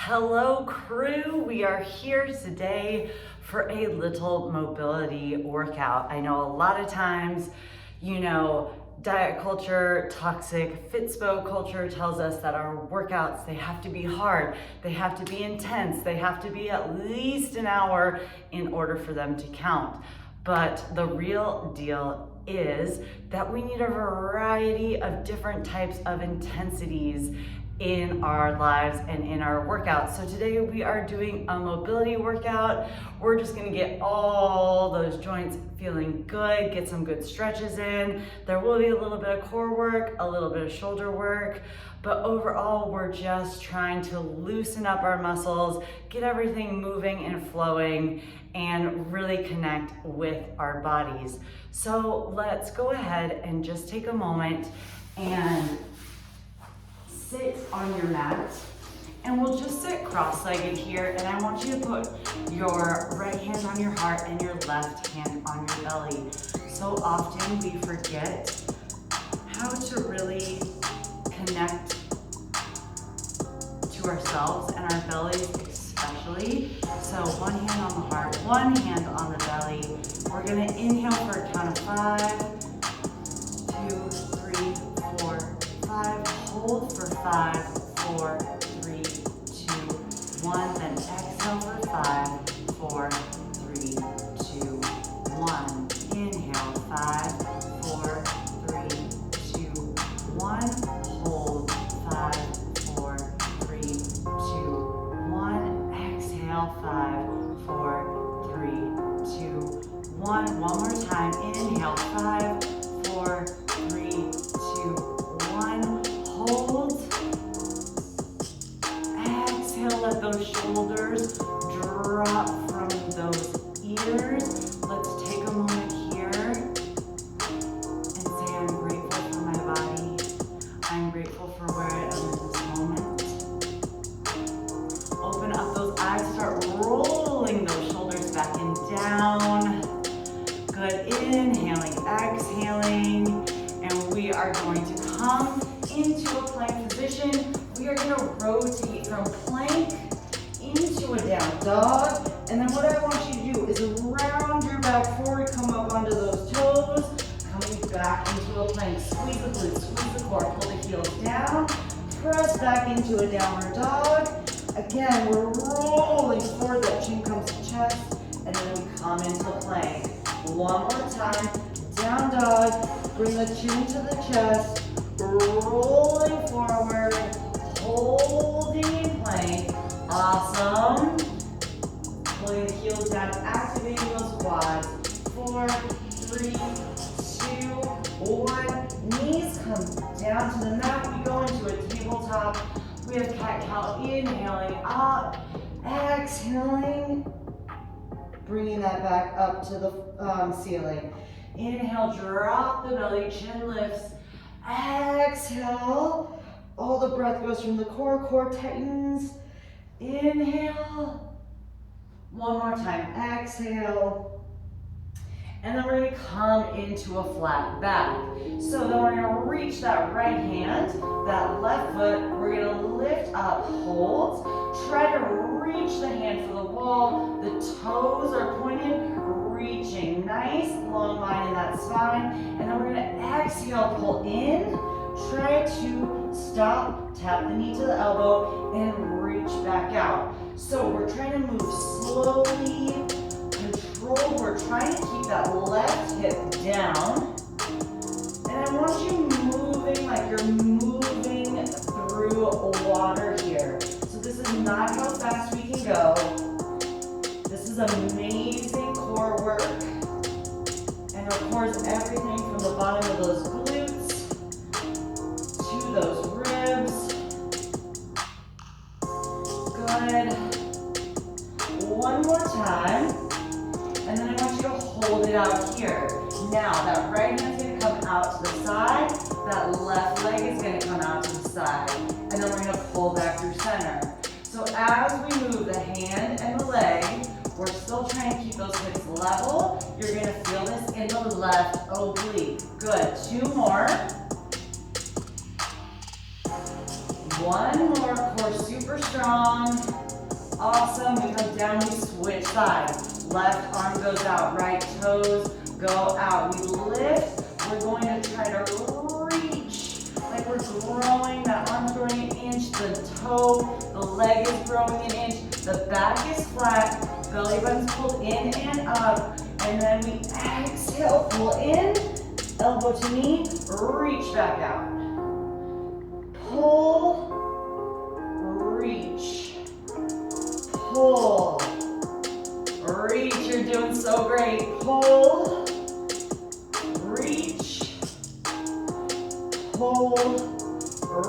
Hello crew, we are here today for a little mobility workout. I know a lot of times, diet culture, toxic fitspo culture tells us that our workouts, they have to be hard, they have to be intense, they have to be at least an hour in order for them to count. But the real deal is that we need a variety of different types of intensities in our lives and in our workouts. So today we are doing a mobility workout. We're just gonna get all those joints feeling good, get some good stretches in. There will be a little bit of core work, a little bit of shoulder work, but overall we're just trying to loosen up our muscles, get everything moving and flowing, and really connect with our bodies. So let's go ahead and just take a moment and sit on your mat, and we'll just sit cross-legged here, and I want you to put your right hand on your heart and your left hand on your belly. So often we forget how to really connect to ourselves and our bellies especially. So one hand on the heart, one hand on the belly. We're gonna inhale for a count of 5, 2, 3, 4, 5. Hold for 5, 4, 3, 2, 1. Then exhale for 5, 4, 3, 2, 1. Inhale, 5, 4, 3, 2, 1. Hold, 5, 4, 3, 2, 1. Exhale, 5, 4, 3, 2, 1. One more time. Inhale, 5, 4, 3, 2, 1. Hold. Exhale, let those shoulders drop from those ears. Let's take a moment here and say, I'm grateful for my body. I'm grateful for where I am in this moment. Open up those eyes, start rolling those shoulders back and down. Good, inhaling, exhaling, and we are going to come into a plank position. We are going to rotate from plank into a down dog. And then what I want you to do is round your back forward, come up onto those toes, coming back into a plank. Squeeze the glutes, squeeze the core, pull the heels down, press back into a downward dog. Again, we're rolling forward, that chin comes to chest, and then we come into plank. One more time, down dog, bring the chin to the chest, rolling forward, holding in plank. Awesome. Pulling the heels down, activating those quads. 4, 3, 2, 1. Knees come down to the mat. We go into a tabletop. We have cat-cow, inhaling up, exhaling, bringing that back up to the ceiling. Inhale, drop the belly, chin lifts. Exhale, all the breath goes from the core, core tightens. Inhale, one more time, exhale. And then we're gonna come into a flat back. So then we're gonna reach that right hand, that left foot, we're gonna lift up, hold. Try to reach the hand for the wall, the toes are pointed, reaching, nice long line in that spine. And then we're gonna exhale, pull in, try to stop, tap the knee to the elbow, and reach back out. So we're trying to move slowly, control, we're trying to keep that left hip down. And I want you moving like you're moving through water here. So this is not how fast we can go. This is amazing core work. And of course, everything from the bottom of those glutes to those ribs. Good. One more time. And then I want you to hold it out here. Now, that right hand's gonna come out to the side. That left leg is gonna come out to the side. And then we're gonna pull back through center. So as we move the hand and the leg, we're still trying to keep those hips level. You're gonna feel this in the left oblique. Good, 2 more. One more, core super strong. Awesome. We come down, we switch sides. Left arm goes out, right toes go out. We lift. We're going to try to reach like we're growing. That arm's growing an inch. The toe, the leg is growing an inch. The back is flat. Belly button's pulled in and up. And then we exhale, pull in, elbow to knee, reach back out. Pull, reach, pull, reach. You're doing so great. Pull, reach, pull,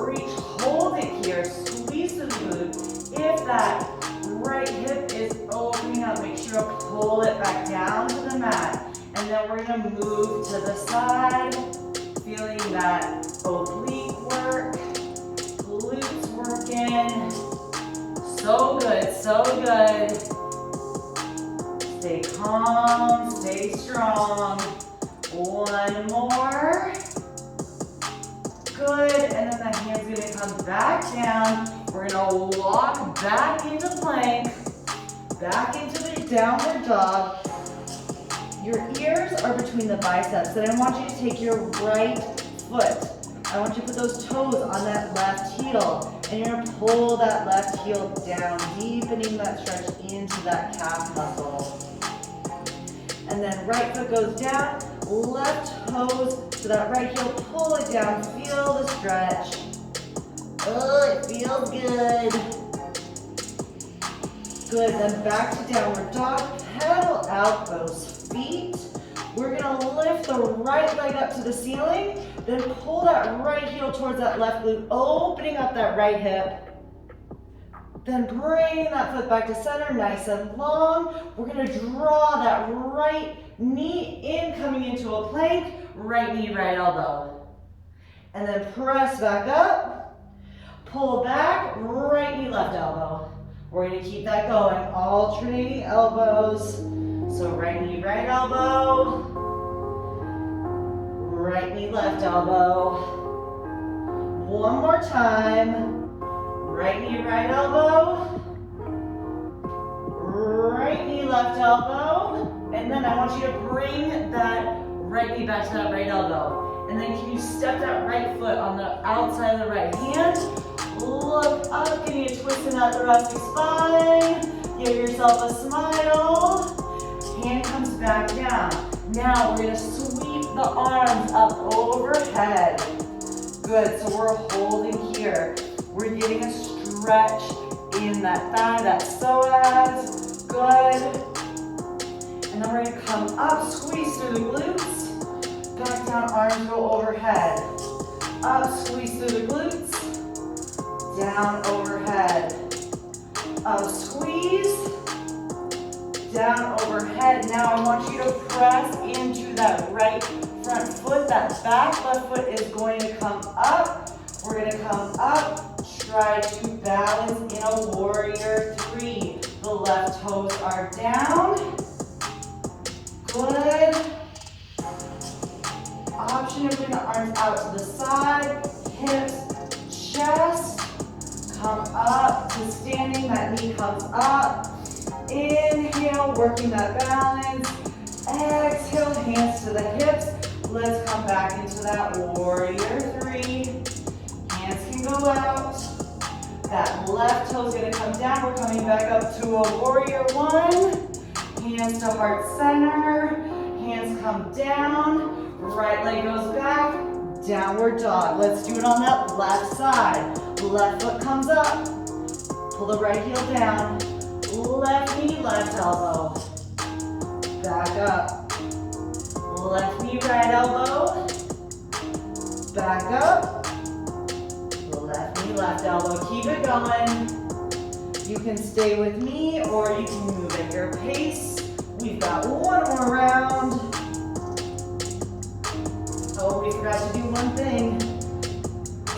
reach. Hold it here. Squeeze the glute. If that right hip is opening up, make sure to pull it back down to the mat. And then we're going to move to the side, feeling that oblique work, glutes working. So good, so good. Stay calm, stay strong. One more. Good, and then the hand's going to come back down. We're going to walk back into plank, back into the downward dog. Your ears are between the biceps, and I want you to take your right foot. I want you to put those toes on that left heel, and you're going to pull that left heel down, deepening that stretch into that calf muscle. And then right foot goes down, left toes to that right heel, pull it down, feel the stretch. Oh, it feels good. Good, then back to downward dog, pedal out those feet. We're gonna lift the right leg up to the ceiling, then pull that right heel towards that left glute, opening up that right hip. Then bring that foot back to center, nice and long. We're gonna draw that right knee in, coming into a plank, right knee, right elbow. And then press back up, pull back, right knee, left elbow. We're gonna keep that going, alternating elbows. So right knee, right elbow, right knee, left elbow. One more time. Right knee, right elbow, right knee, left elbow, and then I want you to bring that right knee back to that right elbow. And then can you step that right foot on the outside of the right hand, look up, give me a twist in that thoracic spine, give yourself a smile, hand comes back down. Now we're gonna sweep the arms up overhead. Good, so we're holding here. We're getting a stretch in that thigh, that psoas. Good. And then we're going to come up, squeeze through the glutes. Back down, arms go overhead. Up, squeeze through the glutes. Down, overhead. Up, squeeze. Down, overhead. Now I want you to press into that right front foot. That back left foot is going to come up. We're going to come up. Try to balance in a warrior three. The left toes are down. Good. Option to bring the arms out to the side. Hips, chest. Come up to standing. That knee comes up. Inhale, working that balance. Exhale, hands to the hips. Let's come back into that warrior three. Hands can go out. That left toe is going to come down. We're coming back up to a warrior one. Hands to heart center. Hands come down. Right leg goes back. Downward dog. Let's do it on that left side. Left foot comes up. Pull the right heel down. Left knee, left elbow. Back up. Left knee, right elbow. Back up. Left knee, left elbow. Keep it going. You can stay with me or you can move at your pace. We've got one more round. Oh, we forgot to do one thing.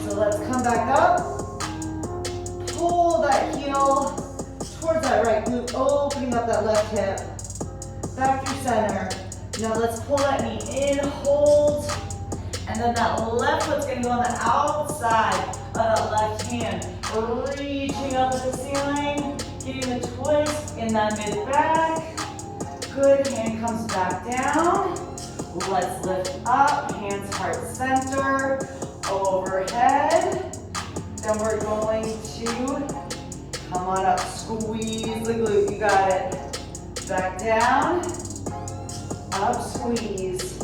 So let's come back up. Pull that heel towards that right glute, opening up that left hip. Back through center. Now let's pull that knee in, hold. And then that left foot's gonna go on the outside of that left hand. Reaching up at the ceiling, getting the in that mid back. Good, hand comes back down. Let's lift up, hands heart center, overhead. Then we're going to come on up, squeeze the glute, you got it. Back down, up, squeeze.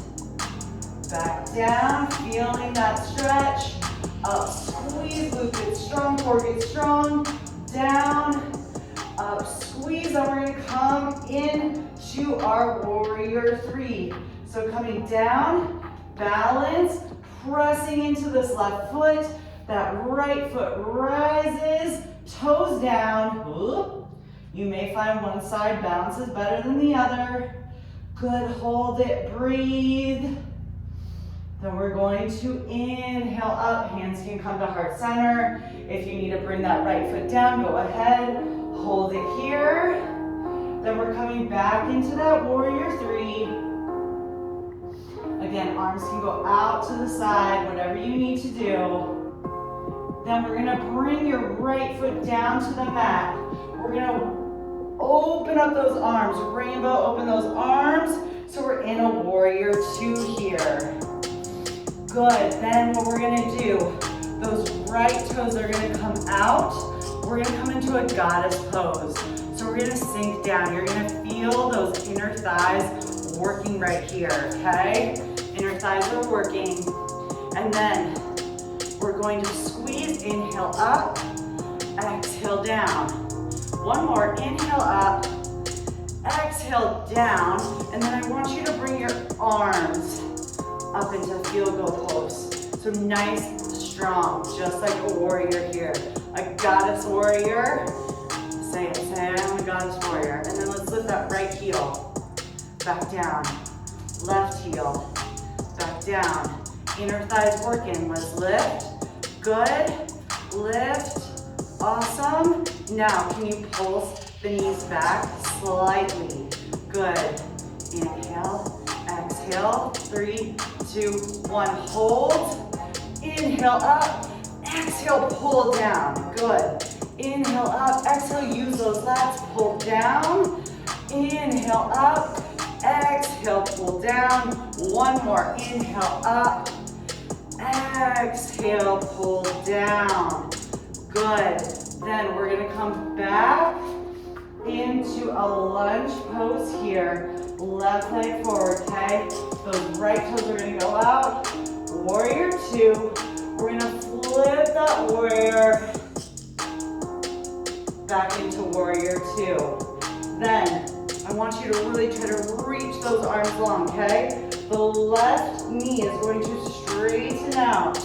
Back down, feeling that stretch. Up, squeeze, glute gets strong, core gets strong. Down, up, squeeze, and we're gonna come into our warrior three. So coming down, balance, pressing into this left foot. That right foot rises, toes down. You may find one side bounces better than the other. Good, hold it, breathe. Then we're going to inhale up, hands can come to heart center. If you need to bring that right foot down, go ahead, hold it here. Then we're coming back into that warrior three. Again, arms can go out to the side, whatever you need to do. Then we're gonna bring your right foot down to the mat. We're gonna open up those arms, rainbow, open those arms. So we're in a warrior two here. Good, then what we're gonna do, those right toes are gonna come out. We're gonna come into a goddess pose. So we're gonna sink down. You're gonna feel those inner thighs working right here, okay? Inner thighs are working. And then we're going to squeeze, inhale up, exhale down. One more, inhale up, exhale down, and then I want you to bring your arms up into field goal pose. So nice, strong, just like a warrior here. A goddess warrior. Say it, I'm a goddess warrior. And then let's lift that right heel. Back down. Left heel. Back down. Inner thighs working. Let's lift. Good. Lift. Awesome. Now, can you pulse the knees back slightly? Good. Inhale. Exhale. 3, 2, 1. Hold. Inhale up. Exhale, pull down. Good. Inhale up. Exhale, use those lats. Pull down. Inhale up. Exhale, pull down. One more. Inhale up. Exhale, pull down. Good. Then we're going to come back into a lunge pose here. Left leg forward, okay? Those right toes are going to go out. Warrior two. We're going to flip that warrior back into warrior two. Then I want you to really try to reach those arms long, okay? The left knee is going to straighten out.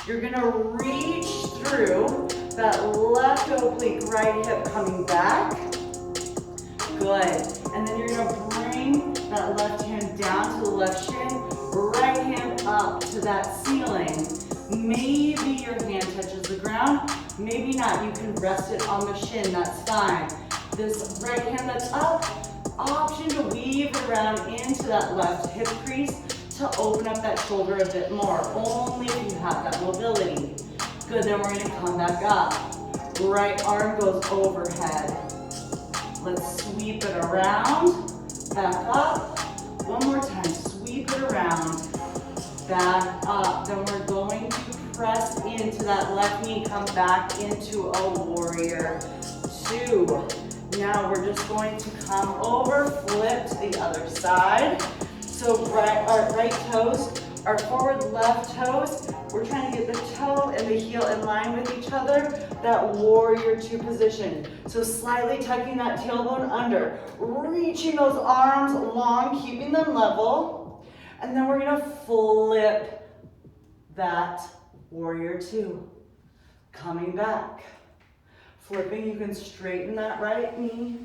You're going to reach through that left oblique, right hip coming back. Good. And then you're going to bring that left hand down to the left shin, right hand up to that ceiling. Maybe your hand touches the ground, maybe not. You can rest it on the shin, that's fine. This right hand that's up, option to weave it around into that left hip crease to open up that shoulder a bit more, only if you have that mobility. Good, then we're gonna come back up. Right arm goes overhead. Let's sweep it around, back up. One more time, sweep it around, back up. Then we're going to press into that left knee, come back into a warrior two. Now we're just going to come over, flip to the other side. So our right toes are forward, left toes. We're trying to get the toe and the heel in line with each other, that warrior two position. So slightly tucking that tailbone under, reaching those arms long, keeping them level. And then we're gonna flip that warrior two. Coming back. Flipping, you can straighten that right knee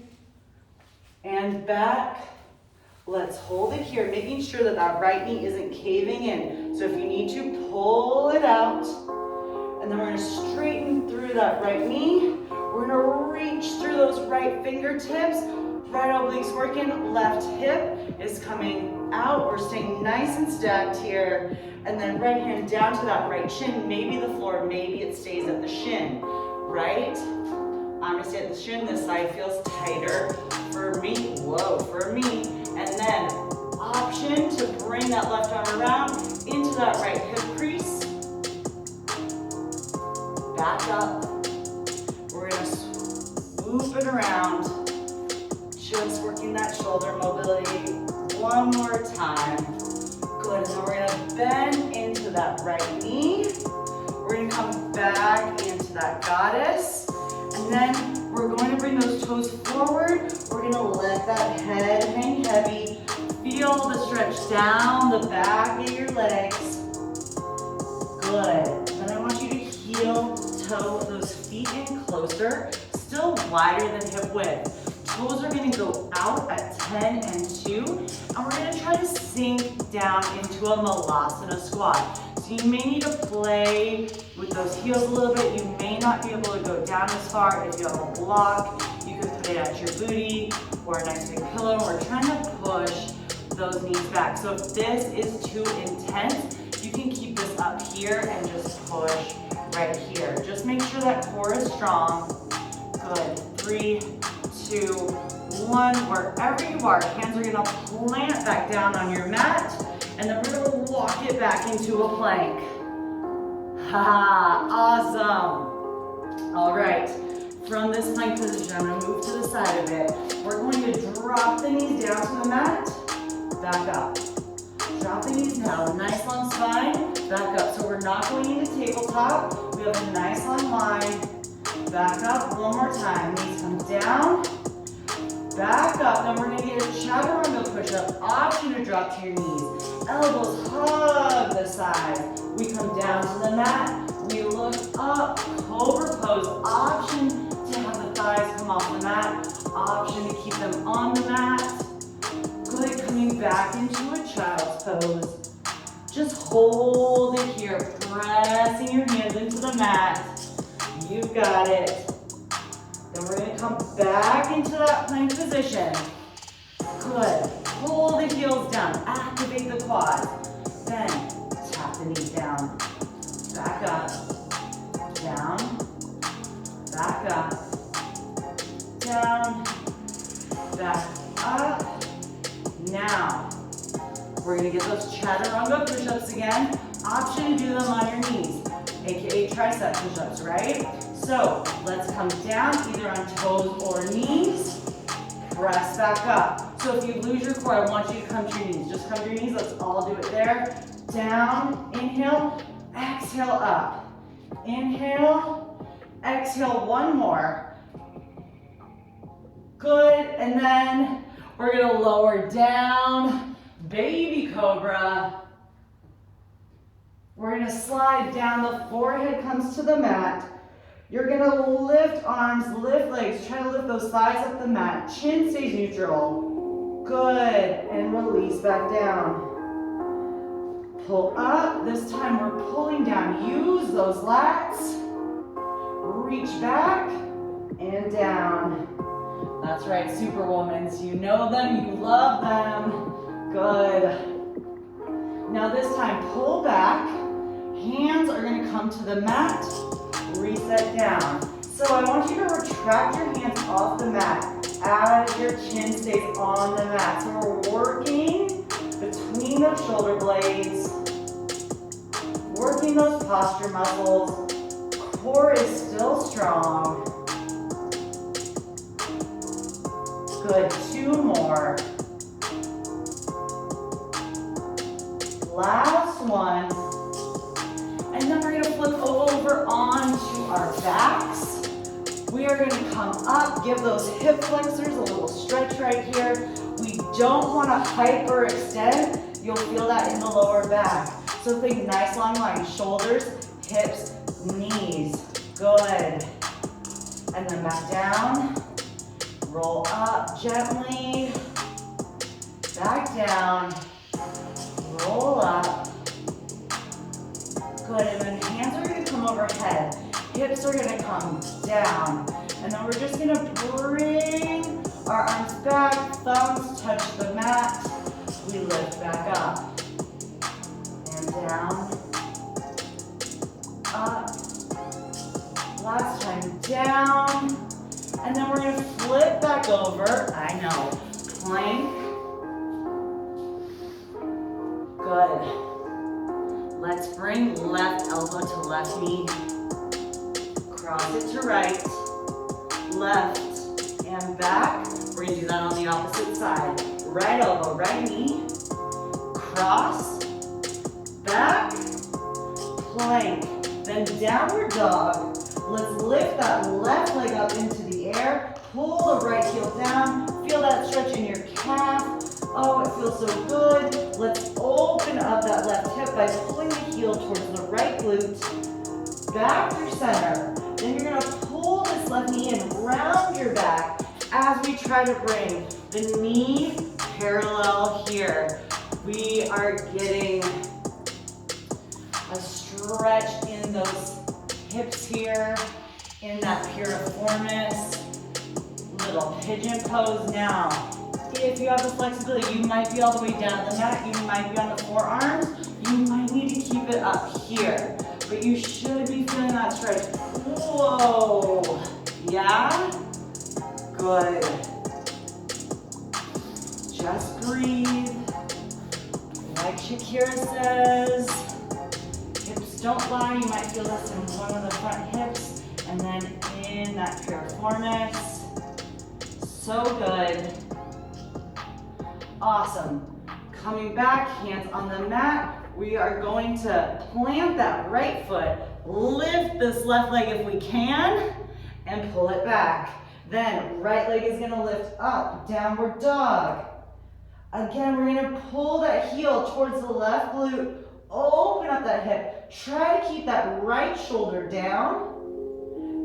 and back. Let's hold it here, making sure that that right knee isn't caving in. So if you need to, pull it out. And then we're gonna straighten through that right knee. We're gonna reach through those right fingertips. Right oblique's working, left hip is coming out. We're staying nice and stacked here. And then right hand down to that right shin. Maybe the floor, maybe it stays at the shin. Right? I'm gonna stay at the shin. This side feels tighter for me. Whoa, for me. And then option to bring that left arm around into that right hip crease. Back up. We're gonna swoop it around. Just working that shoulder mobility. One more time. Good, and then we're gonna bend into that right knee. We're gonna come back into that goddess. And then we're going to bring those toes forward. We're gonna let that head hang heavy. Feel the stretch down the back of your legs. Good. Then I want you to heel toe those feet in closer, still wider than hip width. Toes are gonna go out at 10 and 2, and we're gonna try to sink down into a Malasana squat. So you may need to play with those heels a little bit. You may not be able to go down as far. If you have a block, you can put it at your booty or a nice big pillow. We're trying to push those knees back. So if this is too intense, you can keep this up here and just push right here. Just make sure that core is strong. Good. 3, 2, 1. Wherever you are, hands are gonna plant back down on your mat, and then we're gonna walk it back into a plank. Ha, awesome. All right, from this plank position, I'm gonna move to the side of it. We're going to drop the knees down to the mat, back up. Drop the knees down, nice long spine, back up. So we're not going into tabletop. We have a nice long line. Back up, one more time. Knees come down, back up. Then we're gonna get a Chaturanga Push-Up. Option to drop to your knees. Elbows hug the side. We come down to the mat. We look up, Cobra Pose. Option to have the thighs come off the mat. Option to keep them on the mat. Good, coming back into a child's pose. Just hold it here, pressing your hands into the mat. You've got it. Then we're gonna come back into that plank position. Good, pull the heels down, activate the quads. Then tap the knees down, back up, down, back up, down, back up. Now, we're gonna get those Chaturanga Push-Ups again. Option to do them on your knees, aka tricep push-ups, right? So let's come down either on toes or knees. Press back up. So if you lose your core, I want you to come to your knees. Just come to your knees. Let's all do it there. Down, inhale, exhale up. Inhale, exhale, one more. Good, and then we're gonna lower down, baby cobra. We're gonna slide down, the forehead comes to the mat. You're gonna lift arms, lift legs, try to lift those thighs up the mat. Chin stays neutral. Good, and release back down. Pull up, this time we're pulling down. Use those lats. Reach back and down. That's right, Superwomans. You know them, you love them. Good. Now this time, pull back. Hands are gonna come to the mat. Reset down. So I want you to retract your hands off the mat as your chin stays on the mat. So we're working between those shoulder blades, working those posture muscles. Core is still strong. Good, 2 more. Last one. And then we're gonna flip over onto our backs. We are gonna come up, give those hip flexors a little stretch right here. We don't wanna hyperextend. You'll feel that in the lower back. So think nice long line, shoulders, hips, knees. Good. And then back down. Roll up gently. Back down. Roll up. Good, and then hands are gonna come overhead. Hips are gonna come down. And then we're just gonna bring our arms back, thumbs touch the mat. We lift back up. And down. Up. Last time, down. And then we're gonna flip back over. I know, plank. Good. Let's bring left elbow to left knee. Cross it to right, left, and back. We're gonna do that on the opposite side. Right elbow, right knee, cross, back, plank, then downward dog. Let's lift that left leg up into the air, pull the right heel down, feel that stretch in your calf. Oh, it feels so good. Let's open up that left hip by pulling the heel towards the right glute, back through center. Then you're gonna pull this left knee in, round your back as we try to bring the knee parallel here. We are getting a stretch in those hips here, in that piriformis, little pigeon pose. Now, if you have the flexibility, you might be all the way down the mat, you might be on the forearms, you might need to keep it up here, but you should be feeling that stretch. Whoa, yeah? Good. Just breathe. Like Shakira says, hips don't lie. You might feel this in one of the front hips and then in that piriformis. So good. Awesome. Coming back, hands on the mat. We are going to plant that right foot, lift this left leg if we can, and pull it back. Then right leg is gonna lift up, downward dog. Again, we're gonna pull that heel towards the left glute, open up that hip. Try to keep that right shoulder down.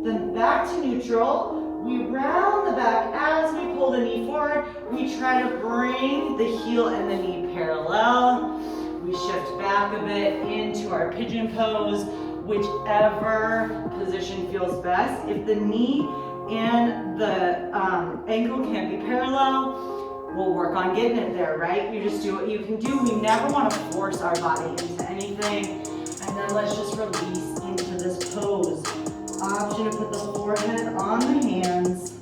Then back to neutral. We round the back as we pull the knee forward. We try to bring the heel and the knee parallel. We shift back a bit into our pigeon pose, whichever position feels best. If the knee and the ankle can't be parallel, we'll work on getting it there, right? You just do what you can do. We never want to force our body into anything. And then let's just release into this pose. Option to put the forehead on the hands.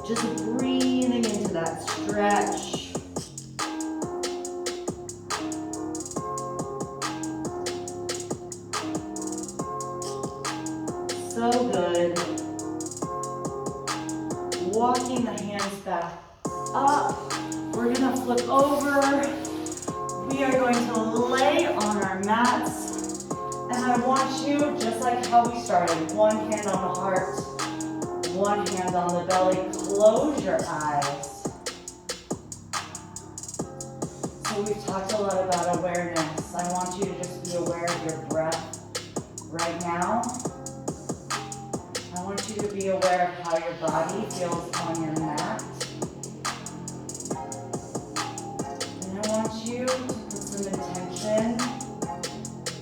Just breathing into that stretch. So good. Walking the hands back up. We're gonna flip over. We are going to lay on our mats. And I want you, just like how we started, one hand on the heart, one hand on the belly. Close your eyes. So we've talked a lot about awareness. I want you to just be aware of your breath right now. I want you to be aware of how your body feels on your mat. And I want you to put some intention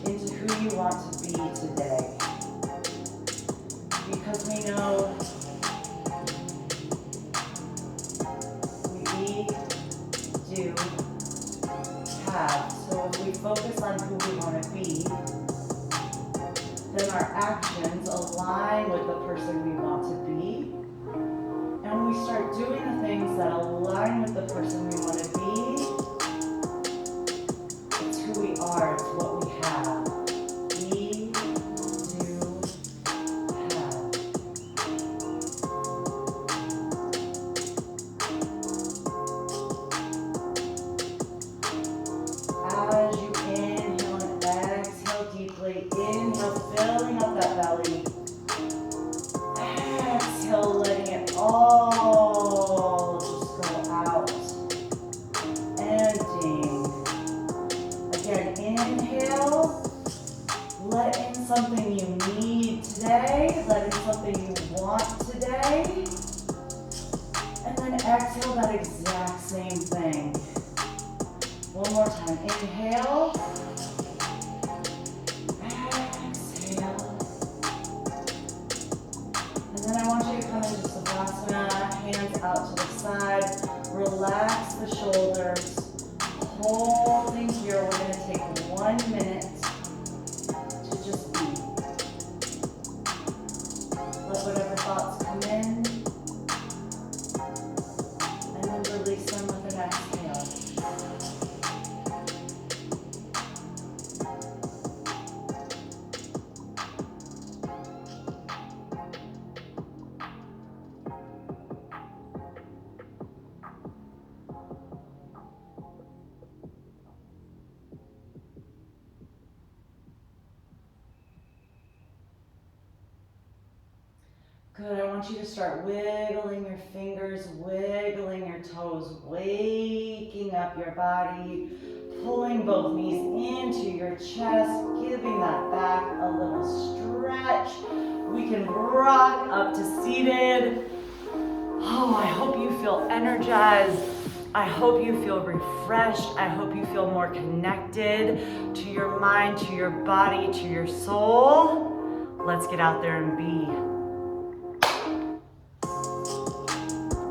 into who you want to be today. Because we know we do have. So if we focus on who we want to be, then our actions align with the person we want to be. And when we start doing the things that align with the person we want to be, it's who we are, it's what we have. We do have. As you inhale and exhale deeply, inhale, filling up that belly. Exhale, letting it all just go out. Emptying. Again, inhale. Let in something you need today. Let in something you want today. And then exhale that exact same thing. One more time. Inhale. And then I want you to come into Savasana, hands out to the side. Relax the shoulders. Holding here, we're going to take 1 minute to just be. Let whatever thoughts come in. want you to start wiggling your fingers, wiggling your toes, waking up your body, pulling both knees into your chest, giving that back a little stretch. We can rock up to seated. Oh, I hope you feel energized. I hope you feel refreshed. I hope you feel more connected to your mind, to your body, to your soul. Let's get out there and be